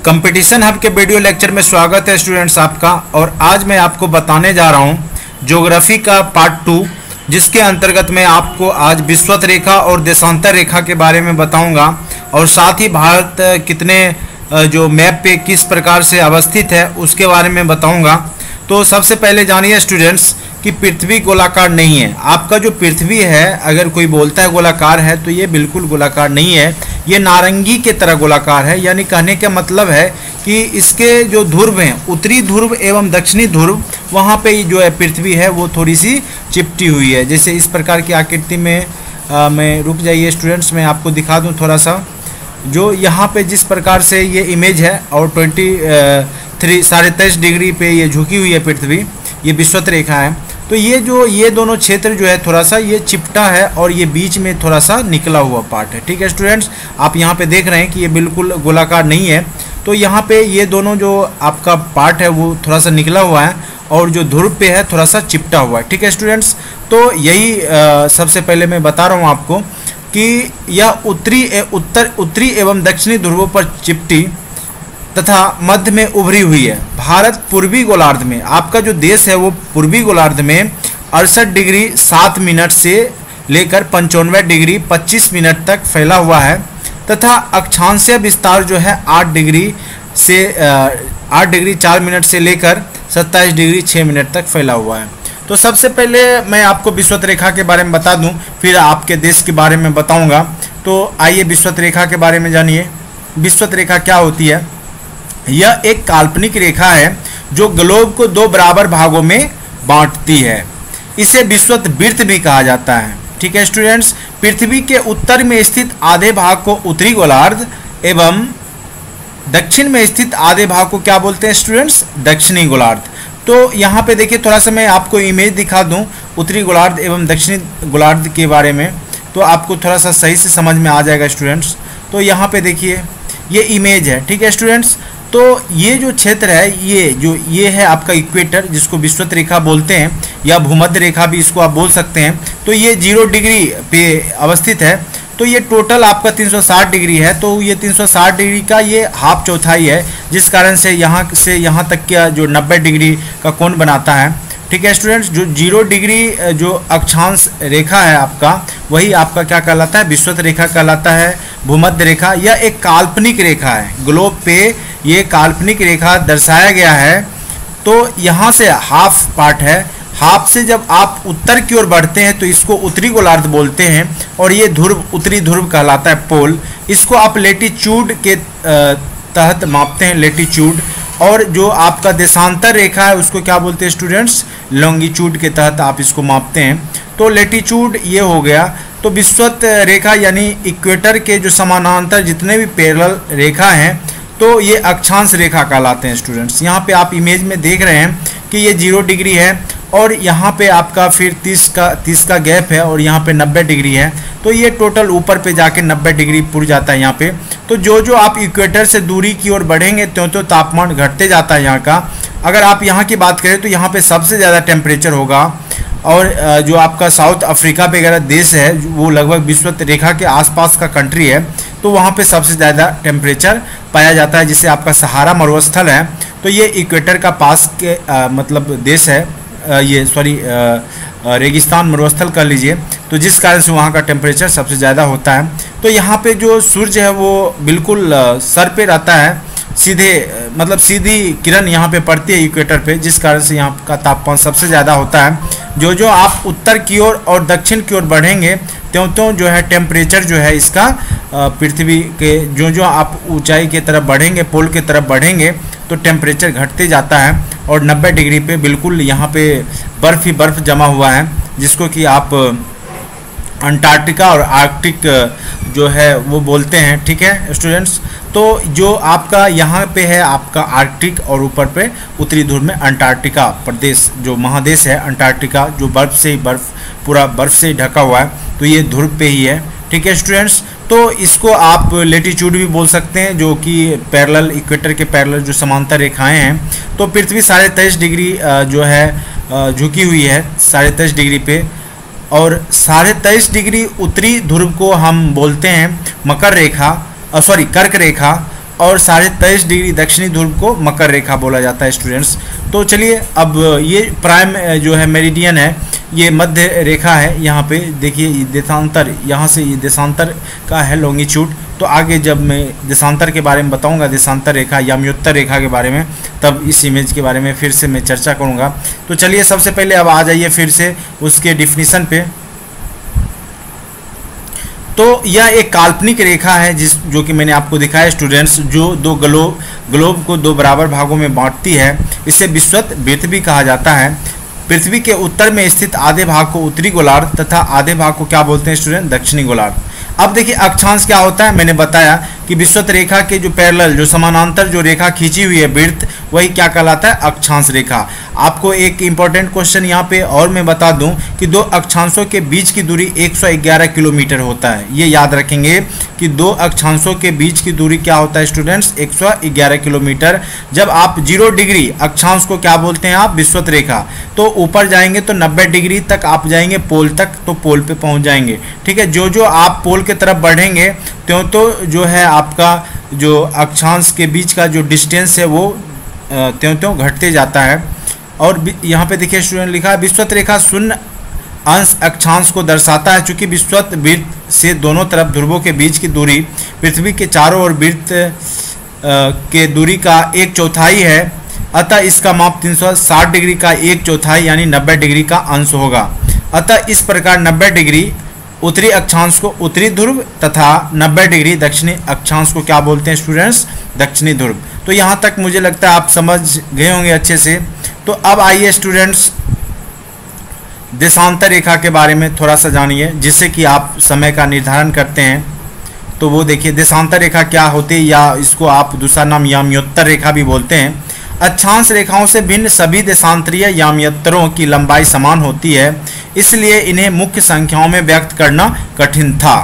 Competition hub के video lecture में स्वागत है स्टूडेंट्स आपका। और आज मैं आपको बताने जा रहा हूं ज्योग्राफी का पार्ट 2, जिसके अंतर्गत मैं आपको आज विषुवत रेखा और देशांतर रेखा के बारे में बताऊंगा और साथ ही भारत कितने जो मैप पे किस प्रकार से अवस्थित है उसके बारे में बताऊंगा। तो सबसे पहले जानिए स्टूडेंट्स कि पृथ्वी गोलाकार नहीं है। आपका जो पृथ्वी है, अगर कोई बोलता है गोलाकार है तो ये बिल्कुल गोलाकार नहीं है, ये नारंगी के तरह गोलाकार है। यानी कहने का मतलब है कि इसके जो ध्रुव हैं, उत्तरी ध्रुव एवं दक्षिणी ध्रुव, वहाँ पे जो है पृथ्वी है वो थोड़ी सी चिपटी हुई है। जैसे इस प्रकार की आकृति में मैं रुक जाइए स्टूडेंट्स, मैं आपको दिखा दूँ थोड़ा सा। जो यहाँ पे जिस प्रकार से ये इमेज है और 23.5 डिग्री पे ये झुकी हुई है पृथ्वी, ये विषुवत रेखा है। तो ये दोनों क्षेत्र जो है थोड़ा सा ये चिपटा है और ये बीच में थोड़ा सा निकला हुआ पार्ट है। ठीक है स्टूडेंट्स, आप यहाँ पे देख रहे हैं कि ये बिल्कुल गोलाकार नहीं है। तो यहाँ पे ये दोनों जो आपका पार्ट है वो थोड़ा सा निकला हुआ है और जो ध्रुव पे है थोड़ा सा चिपटा हुआ है। ठीक है स्टूडेंट्स, तो यही सबसे पहले मैं बता रहा हूँ आपको कि यह उत्तरी एवं दक्षिणी ध्रुवों पर चिपटी तथा मध्य में उभरी हुई है। भारत पूर्वी गोलार्ध में, आपका जो देश है वो पूर्वी गोलार्ध में 68 डिग्री 7 मिनट से लेकर 95 डिग्री 25 मिनट तक फैला हुआ है तथा अक्षांशीय विस्तार जो है 8 डिग्री 4 मिनट से लेकर 27 डिग्री 6 मिनट तक फैला हुआ है। तो सबसे पहले मैं आपको विषुवत रेखा के बारे में बता दूं, फिर आपके देश के बारे में बताऊंगा। तो आइए विषुवत रेखा के बारे में जानिए। विषुवत रेखा क्या होती है? यह एक काल्पनिक रेखा है जो ग्लोब को 2 बराबर भागों में बांटती है। इसे विषुवत वृत्त भी कहा जाता है। ठीक है स्टूडेंट्स, पृथ्वी के उत्तर में स्थित आधे भाग को उत्तरी गोलार्ध एवं दक्षिण में स्थित आधे भाग को क्या बोलते हैं स्टूडेंट्स? दक्षिणी गोलार्ध। तो यहाँ पे देखिए, थोड़ा सा मैं आपको इमेज दिखा दूँ उत्तरी गोलार्ध एवं दक्षिणी गोलार्ध के बारे में, तो आपको थोड़ा सा सही से समझ में आ जाएगा स्टूडेंट्स। तो यहाँ पे देखिए ये इमेज है। ठीक है स्टूडेंट्स, तो ये जो क्षेत्र है ये है आपका इक्वेटर, जिसको विषुवत रेखा बोलते हैं या भूमध्य रेखा भी इसको आप बोल सकते हैं। तो ये 0 डिग्री पे अवस्थित है। तो ये टोटल आपका 360 डिग्री है। तो ये 360 डिग्री का ये हाफ चौथाई है, जिस कारण से यहाँ तक का जो 90 डिग्री का कोण बनाता है। ठीक है स्टूडेंट्स, जो 0 डिग्री जो अक्षांश रेखा है आपका, वही आपका क्या कहलाता है? विषुवत रेखा कहलाता है, भूमध्य रेखा। यह एक काल्पनिक रेखा है, ग्लोब पे ये काल्पनिक रेखा दर्शाया गया है। तो यहाँ से हाफ पार्ट है, हाफ से जब आप उत्तर की ओर बढ़ते हैं तो इसको उत्तरी गोलार्ध बोलते हैं और ये ध्रुव उत्तरी ध्रुव कहलाता है, पोल। इसको आप लेटीट्यूड के तहत मापते हैं, लेटीट्यूड। और जो आपका देशांतर रेखा है उसको क्या बोलते हैं स्टूडेंट्स? लॉन्गिट्यूड के तहत आप इसको मापते हैं। तो लेटीट्यूड ये हो गया। तो विषुवत रेखा यानी इक्वेटर के जो समानांतर जितने भी पैरेलल रेखा हैं, तो ये अक्षांश रेखा कहलाते हैं स्टूडेंट्स। यहाँ पे आप इमेज में देख रहे हैं कि ये 0 डिग्री है और यहाँ पे आपका फिर 30 का गैप है और यहाँ पे 90 डिग्री है। तो ये टोटल ऊपर पे जाके 90 डिग्री पुर जाता है यहाँ पे। तो जो आप इक्वेटर से दूरी की ओर बढ़ेंगे त्यों तापमान घटते जाता है यहाँ का। अगर आप यहाँ की बात करें तो यहाँ पे सबसे ज़्यादा टेम्परेचर होगा और जो आपका साउथ अफ्रीका वगैरह देश है वो लगभग विषुवत रेखा के आसपास का कंट्री है, तो वहाँ पे सबसे ज़्यादा टेम्परेचर पाया जाता है, जिसे आपका सहारा मरुस्थल है। तो ये इक्वेटर का पास के मतलब देश है, ये सॉरी रेगिस्तान मरुस्थल कर लीजिए। तो जिस कारण से वहाँ का टेम्परेचर सबसे ज़्यादा होता है। तो यहाँ पे जो सूर्य है वो बिल्कुल सर पे रहता है, सीधी किरण यहाँ पे पड़ती है इक्वेटर पे, जिस कारण से यहाँ का तापमान सबसे ज़्यादा होता है। जो आप उत्तर की ओर और दक्षिण की ओर बढ़ेंगे त्यों जो है टेम्परेचर जो है इसका पृथ्वी के जो आप ऊंचाई की तरफ बढ़ेंगे, पोल की तरफ बढ़ेंगे, तो टेम्परेचर घटते जाता है और 90 डिग्री पे बिल्कुल यहाँ पे बर्फ़ ही बर्फ़ जमा हुआ है, जिसको कि आप अंटार्कटिका और आर्कटिक जो है वो बोलते हैं। ठीक है स्टूडेंट्स, तो जो आपका यहाँ पे है आपका आर्कटिक और ऊपर पे उत्तरी ध्रुव में अंटार्कटिका प्रदेश, जो महादेश है अंटार्कटिका, जो पूरा बर्फ़ से ढका हुआ है। तो ये ध्रुव पे ही है। ठीक है स्टूडेंट्स, तो इसको आप लेटीट्यूड भी बोल सकते हैं, जो कि पैरेलल इक्वेटर के पैरेलल जो समांतर रेखाएं हैं। तो पृथ्वी 23.5 डिग्री जो है झुकी हुई है 23.5 डिग्री पे, और 23.5 डिग्री उत्तरी ध्रुव को हम बोलते हैं मकर रेखा, कर्क रेखा, और 23.5 डिग्री दक्षिणी ध्रुव को मकर रेखा बोला जाता है स्टूडेंट्स। तो चलिए अब ये प्राइम जो है मेरिडियन है, ये मध्य रेखा है। यहाँ पे देखिए ये देशांतर, यहाँ से ये देशांतर का है लॉन्गिट्यूड। तो आगे जब मैं देशांतर के बारे में बताऊंगा, देशांतर रेखा याम्योत्तर रेखा के बारे में, तब इस इमेज के बारे में फिर से मैं चर्चा करूंगा। तो चलिए सबसे पहले अब आ जाइए फिर से उसके डिफिनीशन पे। तो यह एक काल्पनिक रेखा है जो कि मैंने आपको दिखाया स्टूडेंट्स, जो दो ग्लोब को दो बराबर भागों में बांटती है। इसे विषुवत वृत्त भी कहा जाता है। पृथ्वी के उत्तर में स्थित आधे भाग को उत्तरी गोलार्ध तथा आधे भाग को क्या बोलते हैं स्टूडेंट, दक्षिणी गोलार्ध। अब देखिए अक्षांश क्या होता है, मैंने बताया कि विषुवत रेखा के जो पैरेलल, जो समानांतर जो रेखा खींची हुई है वृत्त, वही क्या कहलाता है, अक्षांश रेखा। आपको एक इंपॉर्टेंट क्वेश्चन यहाँ पे और मैं बता दूं कि दो अक्षांशों के बीच की दूरी 111 किलोमीटर होता है। ये याद रखेंगे कि दो अक्षांशों के बीच की दूरी क्या होता है स्टूडेंट्स, 111 किलोमीटर। जब आप 0 डिग्री अक्षांश को क्या बोलते हैं आप, विषुवत रेखा। तो ऊपर जाएंगे तो 90 डिग्री तक आप जाएंगे पोल तक, तो पोल पे पहुंच जाएंगे। ठीक है, जो जो आप पोल के तरफ बढ़ेंगे त्यों तो जो है आपका जो अक्षांश के बीच का जो डिस्टेंस है वो त्यों त्यों घटते जाता है। और यहाँ पे देखिए स्टूडेंट लिखा है विषुवत रेखा शून्य अंश अक्षांश को दर्शाता है। चूंकि विषुवत वृत्त से दोनों तरफ ध्रुवों के बीच की दूरी पृथ्वी के चारों ओर वृत्त के दूरी का 1/4 है, अतः इसका माप 360 डिग्री का 1/4 यानी 90 डिग्री का अंश होगा। अतः इस प्रकार 90 डिग्री उत्तरी अक्षांश को उत्तरी ध्रुव तथा 90 डिग्री दक्षिणी अक्षांश को क्या बोलते हैं स्टूडेंट्स, दक्षिणी ध्रुव। तो यहाँ तक मुझे लगता है आप समझ गए होंगे अच्छे से। तो अब आइए स्टूडेंट्स देशांतर रेखा के बारे में थोड़ा सा जानिए, जिससे कि आप समय का निर्धारण करते हैं। तो वो देखिए देशांतर रेखा क्या होती है, या इसको आप दूसरा नाम याम्योत्तर रेखा भी बोलते हैं। अक्षांश रेखाओं से भिन्न सभी देशांतरीय याम्योत्तरों की लंबाई समान होती है, इसलिए इन्हें मुख्य संख्याओं में व्यक्त करना कठिन था।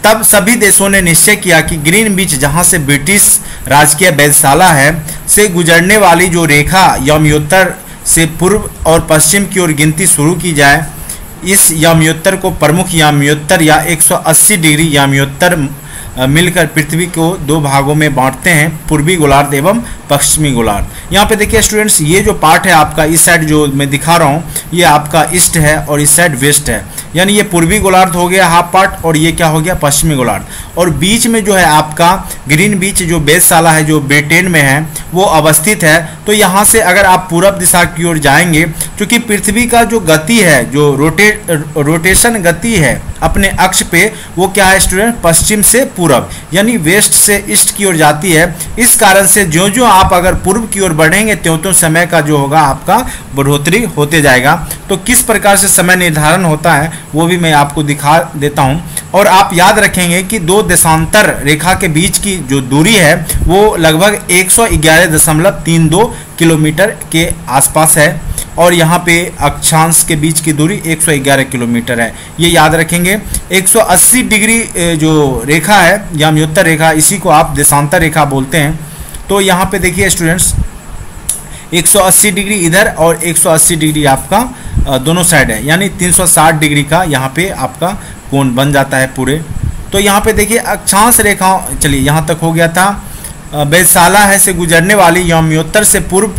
तब सभी देशों ने निश्चय किया कि ग्रीनविच, जहां से ब्रिटिश राजकीय वेधशाला है, से गुजरने वाली जो रेखा याम्योत्तर से पूर्व और पश्चिम की ओर गिनती शुरू की जाए। इस याम्योत्तर को प्रमुख याम्योत्तर या 180 डिग्री याम्योत्तर मिलकर पृथ्वी को दो भागों में बांटते हैं, पूर्वी गोलार्ध एवं पश्चिमी गोलार्ध। यहाँ पे देखिए स्टूडेंट्स ये जो पार्ट है आपका, इस साइड जो मैं दिखा रहा हूँ ये आपका ईस्ट है और इस साइड वेस्ट है, यानी ये पूर्वी गोलार्ध हो गया हाफ पार्ट और ये क्या हो गया पश्चिमी गोलार्ध। और बीच में जो है आपका ग्रीनविच जो वेधशाला है जो ब्रिटेन में है वो अवस्थित है। तो यहाँ से अगर आप पूरब दिशा की ओर जाएंगे, क्योंकि पृथ्वी का जो गति है, जो रोटेशन गति है अपने अक्ष पे, वो क्या है स्टूडेंट, पश्चिम से पूरब यानी वेस्ट से ईस्ट की ओर जाती है। इस कारण से जो जो आप अगर पूर्व की ओर बढ़ेंगे त्यों त्यों समय का जो होगा आपका बढ़ोतरी होते जाएगा। तो किस प्रकार से समय निर्धारण होता है वो भी मैं आपको दिखा देता हूं। और आप याद रखेंगे कि दो देशांतर रेखा के बीच की जो दूरी है वो लगभग 111.32 किलोमीटर के आसपास है, और यहाँ पे अक्षांश के बीच की दूरी 111 किलोमीटर है। ये याद रखेंगे। 180 डिग्री जो रेखा है याम्योत्तर रेखा, इसी को आप देशांतर रेखा बोलते हैं। तो यहाँ पे देखिए स्टूडेंट्स 180 डिग्री इधर और 180 डिग्री आपका दोनों साइड है, यानी 360 डिग्री का यहाँ पे आपका कोण बन जाता है पूरे। तो यहाँ पे देखिए अक्षांश रेखा, चलिए यहाँ तक हो गया था। वेधशाला है से गुजरने वाली याम्योत्तर से पूर्व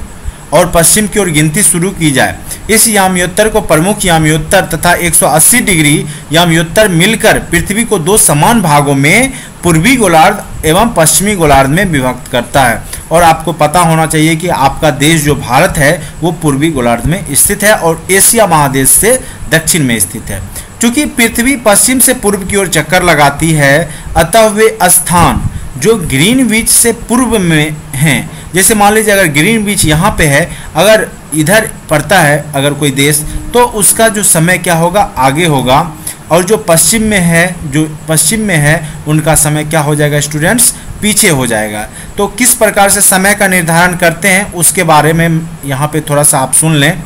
और पश्चिम की ओर गिनती शुरू की जाए। इस याम्योत्तर को प्रमुख याम्योत्तर तथा 180 डिग्री याम्योत्तर मिलकर पृथ्वी को दो समान भागों में पूर्वी गोलार्ध एवं पश्चिमी गोलार्ध में विभक्त करता है। और आपको पता होना चाहिए कि आपका देश जो भारत है वो पूर्वी गोलार्ध में स्थित है और एशिया महादेश से दक्षिण में स्थित है। चूंकि पृथ्वी पश्चिम से पूर्व की ओर चक्कर लगाती है, अतः वे स्थान जो ग्रीनविच से पूर्व में हैं, जैसे मान लीजिए अगर ग्रीनविच यहाँ पे है, अगर इधर पड़ता है अगर कोई देश, तो उसका जो समय क्या होगा आगे होगा, और जो पश्चिम में है उनका समय क्या हो जाएगा स्टूडेंट्स, पीछे हो जाएगा। तो किस प्रकार से समय का निर्धारण करते हैं उसके बारे में यहाँ पे थोड़ा सा आप सुन लें।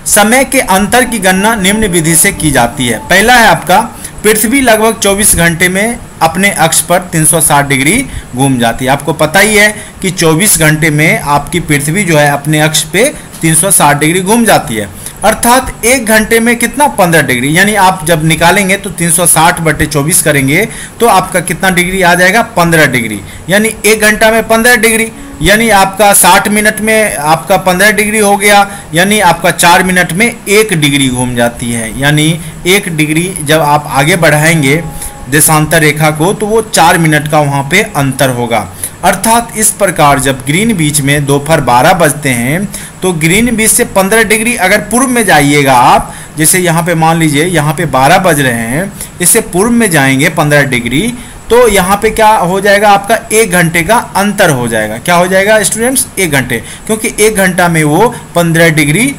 समय के अंतर की गणना निम्न विधि से की जाती है। पहला है आपका, पृथ्वी लगभग 24 घंटे में अपने अक्ष पर 360 डिग्री घूम जाती है। आपको पता ही है कि 24 घंटे में आपकी पृथ्वी जो है अपने अक्ष पे 360 डिग्री घूम जाती है। अर्थात 1 घंटे में कितना 15 डिग्री, यानी आप जब निकालेंगे तो 360/24 करेंगे तो आपका कितना डिग्री आ जाएगा 15 डिग्री, यानी 1 घंटा में 15 डिग्री, यानी आपका 60 मिनट में आपका 15 डिग्री हो गया, यानी आपका 4 मिनट में 1 डिग्री घूम जाती है। यानी 1 डिग्री जब आप आगे बढ़ाएंगे देशांतर रेखा को तो वो 4 मिनट का वहाँ पे अंतर होगा। अर्थात इस प्रकार जब ग्रीनविच में दोपहर 12 बजते हैं तो ग्रीनविच से 15 डिग्री अगर पूर्व में जाइएगा आप, जैसे यहाँ पे मान लीजिए यहाँ पे 12 बज रहे हैं, इससे पूर्व में जाएंगे 15 डिग्री, तो यहाँ पे क्या हो जाएगा आपका 1 घंटे का अंतर हो जाएगा। क्या हो जाएगा स्टूडेंट्स 1 घंटे, क्योंकि 1 घंटा में वो 15 डिग्री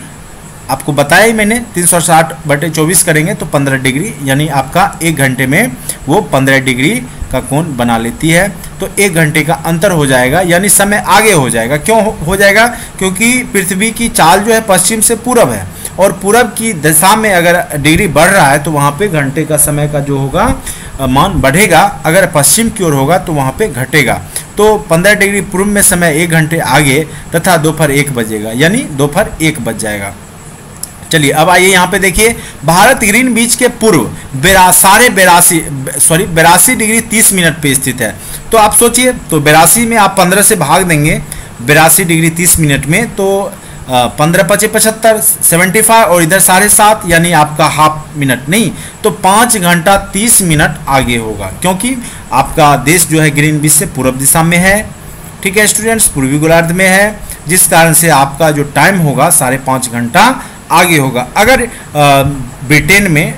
आपको बताया ही मैंने, 360/24 करेंगे तो 15 डिग्री, यानी आपका 1 घंटे में वो 15 डिग्री का कोण बना लेती है। तो 1 घंटे का अंतर हो जाएगा, यानी समय आगे हो जाएगा। क्यों हो जाएगा? क्योंकि पृथ्वी की चाल जो है पश्चिम से पूरब है, और पूरब की दिशा में अगर डिग्री बढ़ रहा है तो वहाँ पे घंटे का समय का जो होगा मान बढ़ेगा, अगर पश्चिम की ओर होगा तो वहाँ पे घटेगा। तो 15 डिग्री पूर्व में समय 1 घंटे आगे तथा दोपहर 1 बजेगा, यानी दोपहर 1 बज जाएगा। चलिए अब आइए यहाँ पे देखिए, भारत ग्रीनविच के पूर्व 82 डिग्री 30 मिनट पे स्थित है। तो आप सोचिए, तो 82 में आप 15 से भाग देंगे 82 डिग्री 30 मिनट में, तो 15 × 5 = 75, 75 और इधर 7.5, यानी आपका हाफ मिनट नहीं तो 5 घंटा 30 मिनट आगे होगा, क्योंकि आपका देश जो है ग्रीनविच से पूर्व दिशा में है। ठीक है स्टूडेंट्स, पूर्वी गोलार्ध में है, जिस कारण से आपका जो टाइम होगा 5.5 घंटा आगे होगा। अगर ब्रिटेन में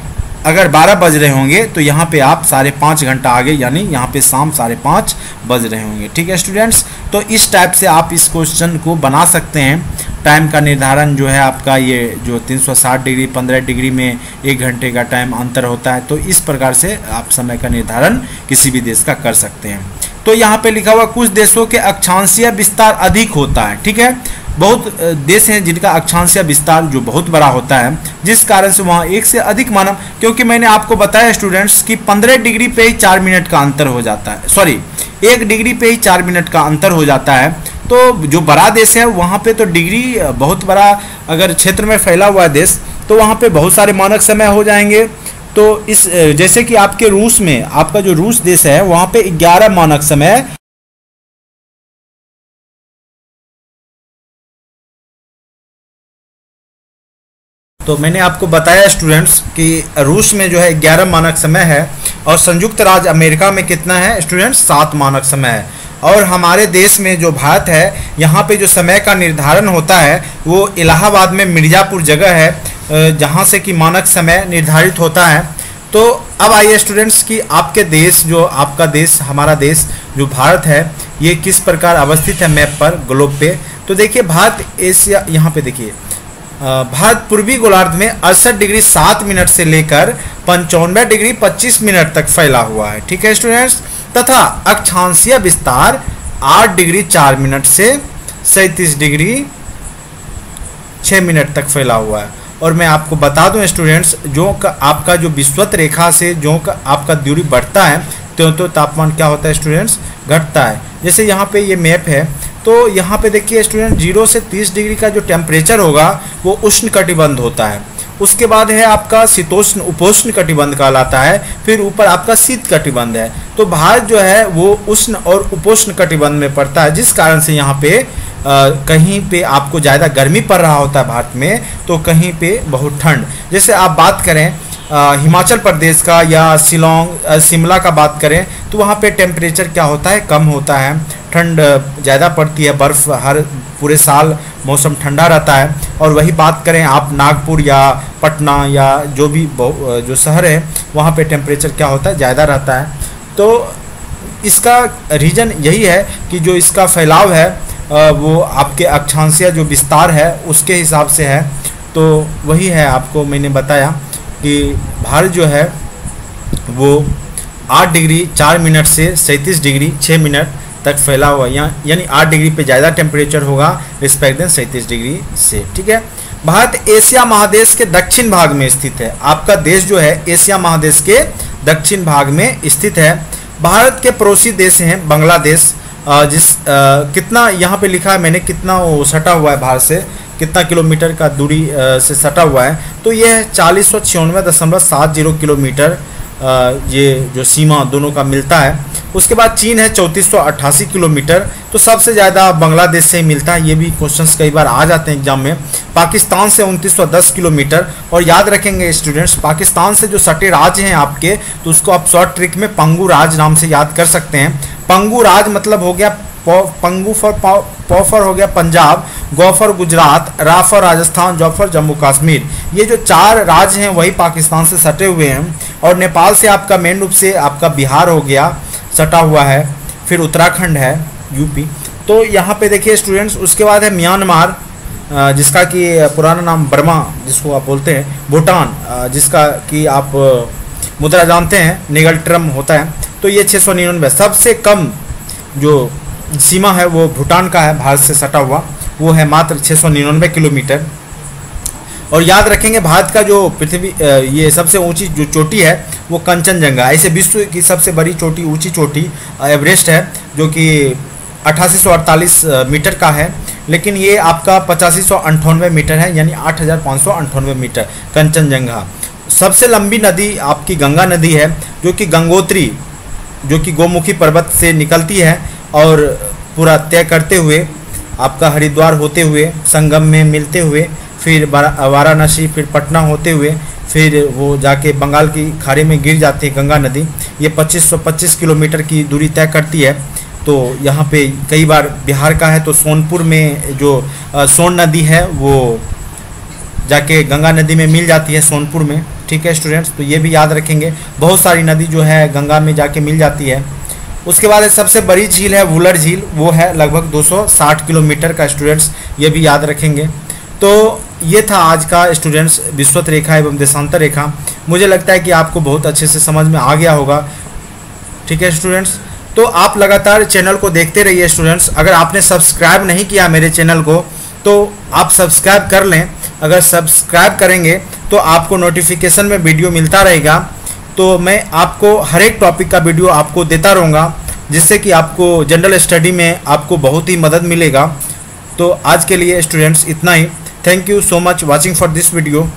अगर 12 बज रहे होंगे तो यहाँ पे आप 5.5 घंटा आगे, यानी यहाँ पे शाम 5:30 बज रहे होंगे। ठीक है स्टूडेंट्स, तो इस टाइप से आप इस क्वेश्चन को बना सकते हैं। टाइम का निर्धारण जो है आपका ये जो 360 डिग्री 15 डिग्री में 1 घंटे का टाइम अंतर होता है, तो इस प्रकार से आप समय का निर्धारण किसी भी देश का कर सकते हैं। तो यहाँ पे लिखा हुआ कुछ देशों के अक्षांशीय विस्तार अधिक होता है। ठीक है, बहुत देश हैं जिनका अक्षांशीय विस्तार जो बहुत बड़ा होता है, जिस कारण से वहाँ 1 से अधिक मानव, क्योंकि मैंने आपको बताया स्टूडेंट्स कि 15 डिग्री पे ही 4 मिनट का अंतर हो जाता है, सॉरी 1 डिग्री पे ही 4 मिनट का अंतर हो जाता है। तो जो बड़ा देश है वहाँ पे तो डिग्री बहुत बड़ा अगर क्षेत्र में फैला हुआ है देश, तो वहाँ पे बहुत सारे मानक समय हो जाएंगे। तो इस जैसे कि आपके रूस में, आपका जो रूस देश है वहाँ पे 11 मानक समय, तो मैंने आपको बताया स्टूडेंट्स कि रूस में जो है 11 मानक समय है, और संयुक्त राज्य अमेरिका में कितना है स्टूडेंट्स 7 मानक समय है। और हमारे देश में जो भारत है, यहाँ पे जो समय का निर्धारण होता है वो इलाहाबाद में मिर्ज़ापुर जगह है जहाँ से कि मानक समय निर्धारित होता है। तो अब आइए स्टूडेंट्स कि आपके देश, जो आपका देश, हमारा देश जो भारत है, ये किस प्रकार अवस्थित है मैप पर, ग्लोब पे। तो देखिए भारत एशिया, यहाँ पे देखिए भारत पूर्वी गोलार्ध में 68 डिग्री 7 मिनट से लेकर 95 डिग्री 25 मिनट तक फैला हुआ है। ठीक है स्टूडेंट्स, तथा अक्षांशीय विस्तार 8 डिग्री 4 मिनट से 37 डिग्री 6 मिनट तक फैला हुआ है। और मैं आपको बता दूं स्टूडेंट्स, जो आपका जो विषुवत रेखा से जो आपका दूरी बढ़ता है त्यों तो तापमान क्या होता है स्टूडेंट्स, घटता है। जैसे यहाँ पे ये मैप है, तो यहाँ पे देखिए स्टूडेंट 0 से 30 डिग्री का जो टेम्परेचर होगा वो उष्ण कटिबंध होता है। उसके बाद है आपका शीतोष्ण उपोष्ण कटिबंध कहलाता है, फिर ऊपर आपका शीत कटिबंध है। तो भारत जो है वो उष्ण और उपोष्ण कटिबंध में पड़ता है, जिस कारण से यहाँ पे कहीं पे आपको ज़्यादा गर्मी पड़ रहा होता है भारत में, तो कहीं पे बहुत ठंड। जैसे आप बात करें हिमाचल प्रदेश का या शिलोंग शिमला का बात करें, तो वहाँ पे टेम्परेचर क्या होता है, कम होता है, ठंड ज़्यादा पड़ती है, बर्फ़ हर पूरे साल मौसम ठंडा रहता है। और वही बात करें आप नागपुर या पटना या जो भी जो शहर है, वहाँ पे टेम्परेचर क्या होता है, ज़्यादा रहता है। तो इसका रीज़न यही है कि जो इसका फैलाव है वो आपके अक्षांशीय जो विस्तार है उसके हिसाब से है। तो वही है, आपको मैंने बताया कि भारत जो है वो 8 डिग्री 4 मिनट से 37 डिग्री 6 मिनट तक फैला हुआ है, यानी 8 डिग्री पे ज़्यादा टेम्परेचर होगा रिस्पेक्ट देन 37 डिग्री से। ठीक है, भारत एशिया महादेश के दक्षिण भाग में स्थित है। आपका देश जो है एशिया महादेश के दक्षिण भाग में स्थित है। भारत के पड़ोसी देश हैं बांग्लादेश, कितना यहाँ पे लिखा है मैंने, कितना वो सटा हुआ है भारत से कितना किलोमीटर का दूरी से सटा हुआ है, तो ये 4096.70 किलोमीटर ये जो सीमा दोनों का मिलता है। उसके बाद चीन है 3488 किलोमीटर, तो सबसे ज़्यादा बांग्लादेश से ही मिलता है। ये भी क्वेश्चंस कई बार आ जाते हैं एग्जाम में। पाकिस्तान से 2910 किलोमीटर। और याद रखेंगे स्टूडेंट्स, पाकिस्तान से जो सटे राज्य हैं आपके, तो उसको आप शॉर्ट ट्रिक में पंगू राज नाम से याद कर सकते हैं। पंगू राज मतलब हो गया पंगू फॉर पॉफर हो गया पंजाब, गौफर गुजरात, राफर राजस्थान, जौफर जम्मू कश्मीर। ये जो 4 राज्य हैं वही पाकिस्तान से सटे हुए हैं। और नेपाल से आपका मेन रूप से आपका बिहार हो गया सटा हुआ है, फिर उत्तराखंड है, यूपी। तो यहाँ पे देखिए स्टूडेंट्स, उसके बाद है म्यांमार, जिसका कि पुराना नाम बर्मा जिसको आप बोलते हैं, भूटान जिसका कि आप मुद्रा जानते हैं निगल्ट्रम होता है। तो ये 699। सबसे कम जो सीमा है वो भूटान का है, भारत से सटा हुआ, वो है मात्र 699 किलोमीटर। और याद रखेंगे भारत का जो पृथ्वी ये सबसे ऊंची जो चोटी है वो कंचनजंगा। ऐसे विश्व की सबसे बड़ी चोटी, ऊंची चोटी एवरेस्ट है, जो कि 8848 मीटर का है, लेकिन ये आपका 8598 मीटर है, यानी 8598 मीटर कंचनजंगा। सबसे लंबी नदी आपकी गंगा नदी है, जो कि गंगोत्री, जो कि गोमुखी पर्वत से निकलती है और पूरा तय करते हुए आपका हरिद्वार होते हुए, संगम में मिलते हुए, फिर वाराणसी, फिर पटना होते हुए, फिर वो जाके बंगाल की खाड़ी में गिर जाती है गंगा नदी। ये 2525 किलोमीटर की दूरी तय करती है। तो यहाँ पे कई बार बिहार का है, तो सोनपुर में जो सोन नदी है वो जाके गंगा नदी में मिल जाती है सोनपुर में। ठीक है स्टूडेंट्स, तो ये भी याद रखेंगे, बहुत सारी नदी जो है गंगा में जाके मिल जाती है। उसके बाद सबसे बड़ी झील है वुलर झील, वो है लगभग 260 किलोमीटर का स्टूडेंट्स, ये भी याद रखेंगे। तो ये था आज का स्टूडेंट्स विषुवत रेखा एवं देशांतर रेखा। मुझे लगता है कि आपको बहुत अच्छे से समझ में आ गया होगा। ठीक है स्टूडेंट्स, तो आप लगातार चैनल को देखते रहिए स्टूडेंट्स। अगर आपने सब्सक्राइब नहीं किया मेरे चैनल को, तो आप सब्सक्राइब कर लें। अगर सब्सक्राइब करेंगे तो आपको नोटिफिकेशन में वीडियो मिलता रहेगा। तो मैं आपको हर एक टॉपिक का वीडियो आपको देता रहूँगा, जिससे कि आपको जनरल स्टडी में आपको बहुत ही मदद मिलेगा। तो आज के लिए स्टूडेंट्स इतना ही। Thank you so much watching for this video.